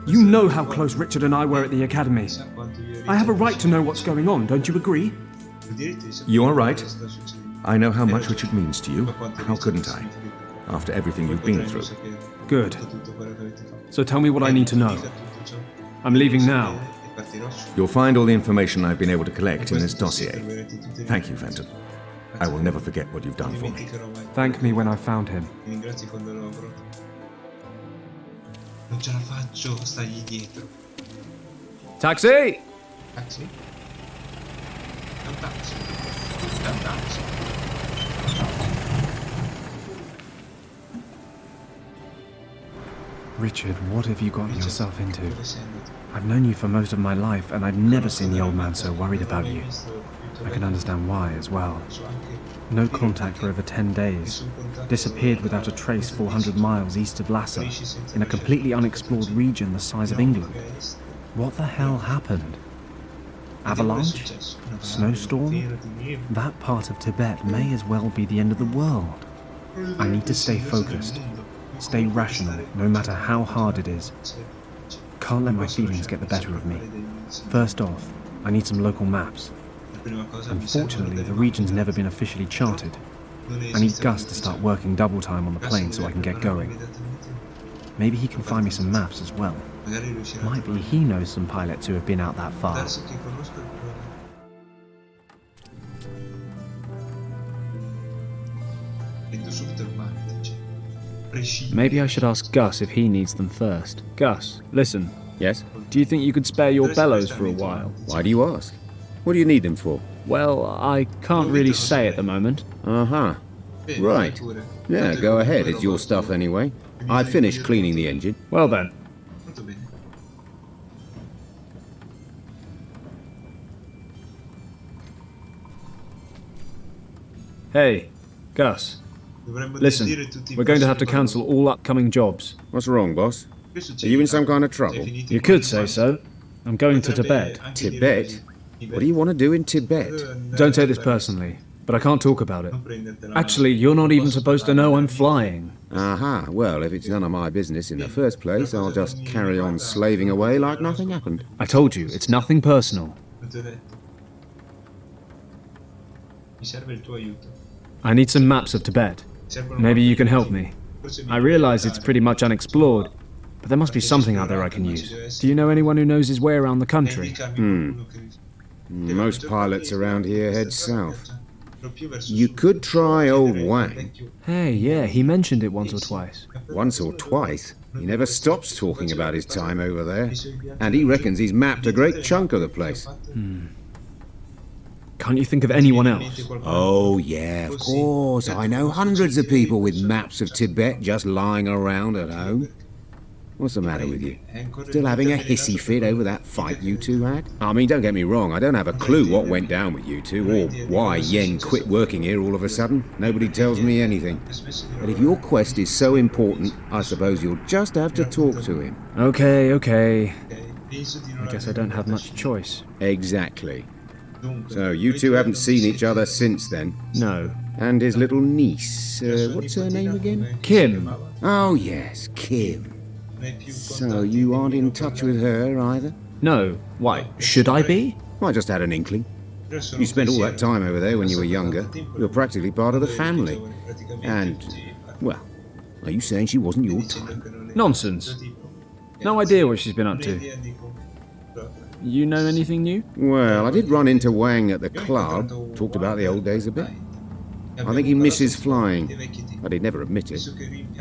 Speaker 7: You know how close Richard and I were at the academy. I have a right to know what's going on, don't you agree?
Speaker 13: You are right. I know how much Richard means to you. How couldn't I? After everything you've been through.
Speaker 7: Good. So tell me what I need to know. I'm leaving now.
Speaker 13: You'll find all the information I've been able to collect in this dossier. Thank you, Fenton. I will never forget what you've done for me.
Speaker 7: Thank me when I found him.
Speaker 1: Non ce la faccio, stagli dietro.
Speaker 7: Taxi!
Speaker 1: Taxi? È un taxi. È un taxi.
Speaker 7: Richard, what have you gotten yourself into? I've known you for most of my life, and I've never seen the old man so worried about you. I can understand why as well. No contact for over 10 days. Disappeared without a trace 400 miles east of Lhasa, in a completely unexplored region the size of England. What the hell happened? Avalanche? Snowstorm? That part of Tibet may as well be the end of the world. I need to stay focused. Stay rational, no matter how hard it is. Can't let my feelings get the better of me. First off, I need some local maps. Unfortunately, the region's never been officially charted. I need Gus to start working double time on the plane so I can get going. Maybe he can find me some maps as well. Might be he knows some pilots who have been out that far. Maybe I should ask Gus if he needs them first. Gus, listen.
Speaker 14: Yes?
Speaker 7: Do you think you could spare your bellows for a while?
Speaker 14: Why do you ask? What do you need them for?
Speaker 7: Well, I can't really say at the moment.
Speaker 14: Uh-huh. Right. Yeah, go ahead. It's your stuff anyway. I finished cleaning the engine.
Speaker 7: Well then. Hey, Gus. Listen, we're going to have to cancel all upcoming jobs.
Speaker 14: What's wrong, boss? Are you in some kind of trouble?
Speaker 7: You could say so. I'm going to Tibet.
Speaker 14: Tibet? What do you want to do in Tibet?
Speaker 7: Don't take this personally, but I can't talk about it. Actually, you're not even supposed to know I'm flying.
Speaker 14: Aha, well, if it's none of my business in the first place, I'll just carry on slaving away like nothing happened.
Speaker 7: I told you, it's nothing personal. I need some maps of Tibet. Maybe you can help me. I realize it's pretty much unexplored, But there must be something out there I can use. Do you know anyone who knows his way around the country?
Speaker 5: Most pilots around here head south. You could try old Wang.
Speaker 7: Hey, yeah, he mentioned it once or twice.
Speaker 5: Once or twice? He never stops talking about his time over there. And he reckons he's mapped a great chunk of the place.
Speaker 7: Can't you think of anyone else?
Speaker 5: Oh, yeah, of course. I know hundreds of people with maps of Tibet just lying around at home. What's the matter with you? Still having a hissy fit over that fight you two had? I mean, don't get me wrong, I don't have a clue what went down with you two, or why Yen quit working here all of a sudden. Nobody tells me anything. But if your quest is so important, I suppose you'll just have to talk to him.
Speaker 7: Okay. I guess I don't have much choice.
Speaker 5: Exactly. So you two haven't seen each other since then?
Speaker 7: No.
Speaker 5: And his little niece, what's her name again?
Speaker 7: Kim.
Speaker 5: Oh yes, Kim. So you aren't in touch with her either?
Speaker 7: No. Why? Should I be?
Speaker 5: I just had an inkling. You spent all that time over there when you were younger. You're practically part of the family. And, well, are you saying she wasn't your type?
Speaker 7: Nonsense. No idea what she's been up to. You know anything new?
Speaker 5: Well, I did run into Wang at the club. Talked about the old days a bit. I think he misses flying, but he'd never admit it.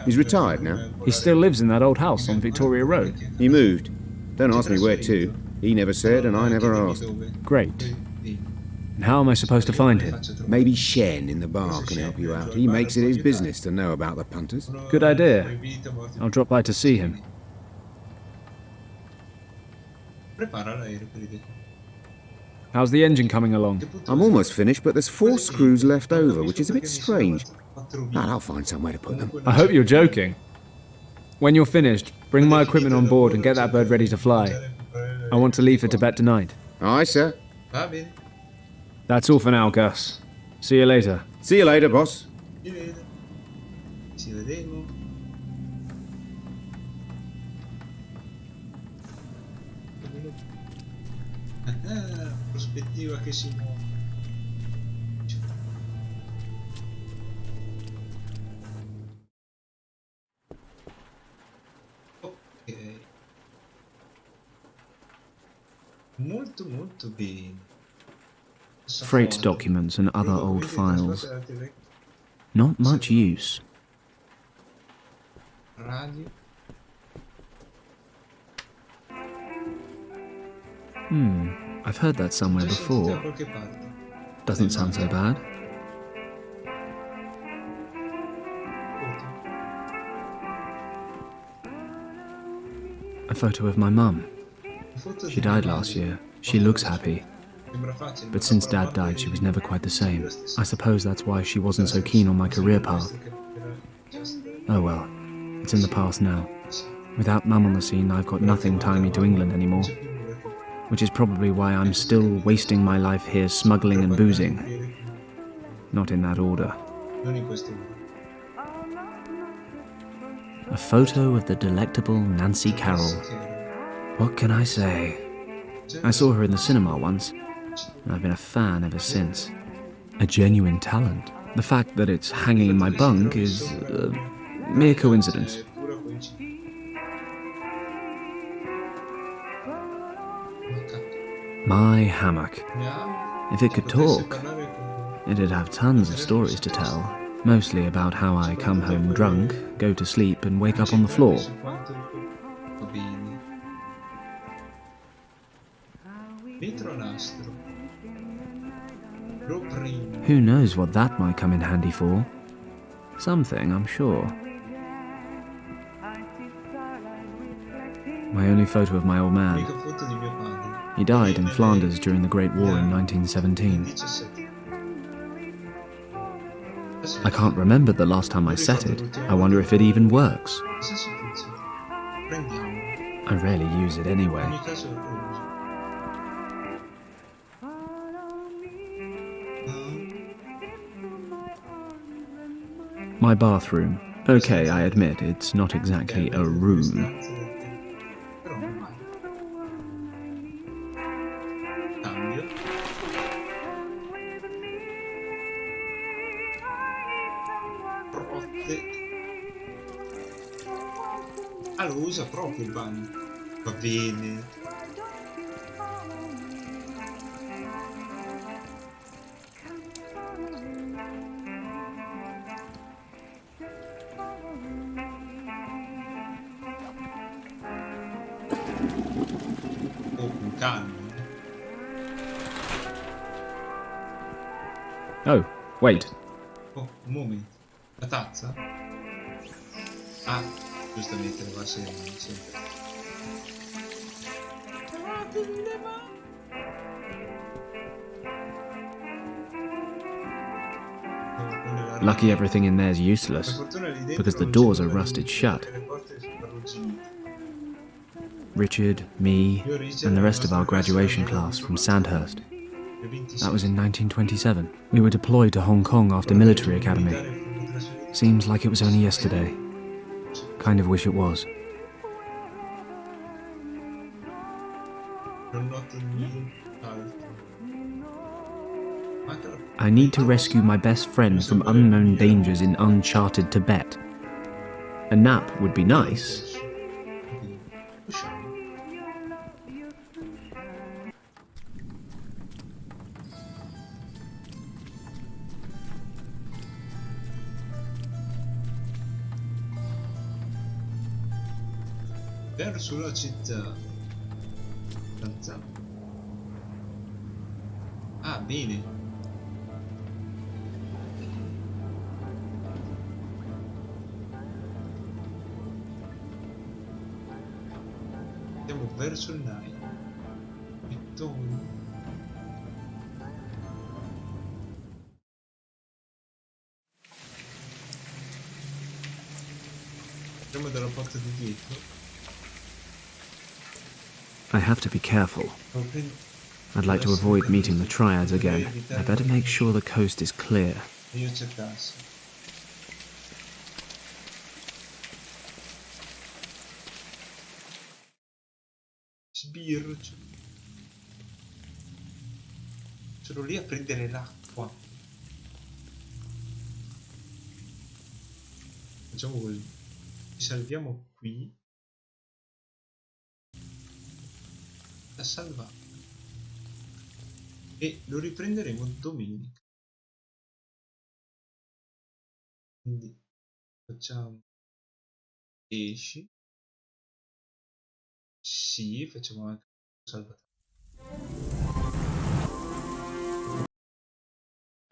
Speaker 5: He's retired now.
Speaker 7: He still lives in that old house on Victoria Road.
Speaker 5: He moved. Don't ask me where to. He never said, and I never asked.
Speaker 7: Great. And how am I supposed to find him?
Speaker 5: Maybe Shen in the bar can help you out. He makes it his business to know about the punters.
Speaker 7: Good idea. I'll drop by to see him. How's the engine coming along?
Speaker 5: I'm almost finished, but there's 4 screws left over, which is a bit strange. But I'll find somewhere to put them.
Speaker 7: I hope you're joking. When you're finished, bring my equipment on board and get that bird ready to fly. I want to leave for Tibet tonight.
Speaker 5: Aye, sir.
Speaker 7: That's all for now, Gus. See you later.
Speaker 5: See you later, boss.
Speaker 1: Prospettiva che si muove. Ok. Molto bene.
Speaker 7: Freight documents and other old files. Not much use.
Speaker 1: Radio.
Speaker 7: I've heard that somewhere before. Doesn't sound so bad. A photo of my mum. She died last year. She looks happy. But since Dad died, she was never quite the same. I suppose that's why she wasn't so keen on my career path. Oh well, it's in the past now. Without Mum on the scene, I've got nothing tying me to England anymore. Which is probably why I'm still wasting my life here smuggling and boozing. Not in that order. A photo of the delectable Nancy Carroll. What can I say? I saw her in the cinema once, and I've been a fan ever since. A genuine talent. The fact that it's hanging in my bunk is a mere coincidence. My hammock. If it could talk, it'd have tons of stories to tell. Mostly about how I come home drunk, go to sleep and wake up on the floor. Who knows what that might come in handy for? Something, I'm sure. My only photo of my old man. He died in Flanders during the Great War in 1917. I can't remember the last time I set it. I wonder if it even works. I rarely use it anyway. My bathroom. Okay, I admit, it's not exactly a room.
Speaker 1: Ah, lo usa proprio il bagno. Va bene. Oh, un cane.
Speaker 7: Oh, wait.
Speaker 1: Oh, un momento. La tazza? Ah, giustamente, la va sempre.
Speaker 7: Lucky everything in there's useless, because the doors are rusted shut. Richard, me, and the rest of our graduation class from Sandhurst. That was in 1927. We were deployed to Hong Kong after military academy. Seems like it was only yesterday. Kind of wish it was. I need to rescue my best friend from unknown dangers in uncharted Tibet. A nap would be nice.
Speaker 1: Verso la città. Ah, bene. Andiamo verso il Nile. Andiamo dalla porta di dietro.
Speaker 7: I have to be careful. I'd like to avoid meeting the triads again. I better make sure the coast is clear.
Speaker 1: Io cercassi. Sbircio. Sono lì a prendere l'acqua. Facciamo così. Ci salviamo qui. Da salvare. E lo riprenderemo domenica. Quindi facciamo 10. Sì, facciamo anche salvataggio.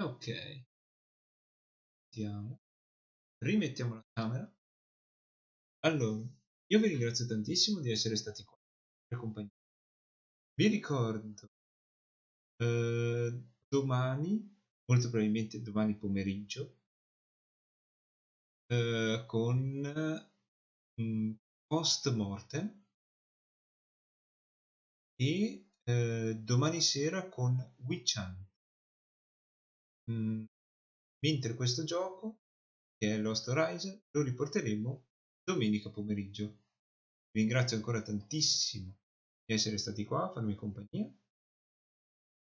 Speaker 1: Ok. Rimettiamo la camera. Allora, io vi ringrazio tantissimo di essere stati qua per compagnia. Vi ricordo domani, molto probabilmente domani pomeriggio, con post mortem e domani sera con Wichan. Mentre questo gioco, che è Lost Horizon, lo riporteremo domenica pomeriggio. Vi ringrazio ancora tantissimo di essere stati qua a farmi compagnia.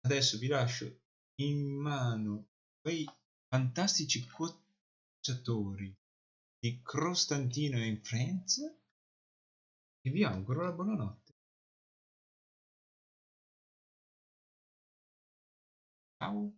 Speaker 1: Adesso vi lascio in mano quei fantastici cocciatori di Crostantino and Friends e vi auguro la buonanotte. Ciao!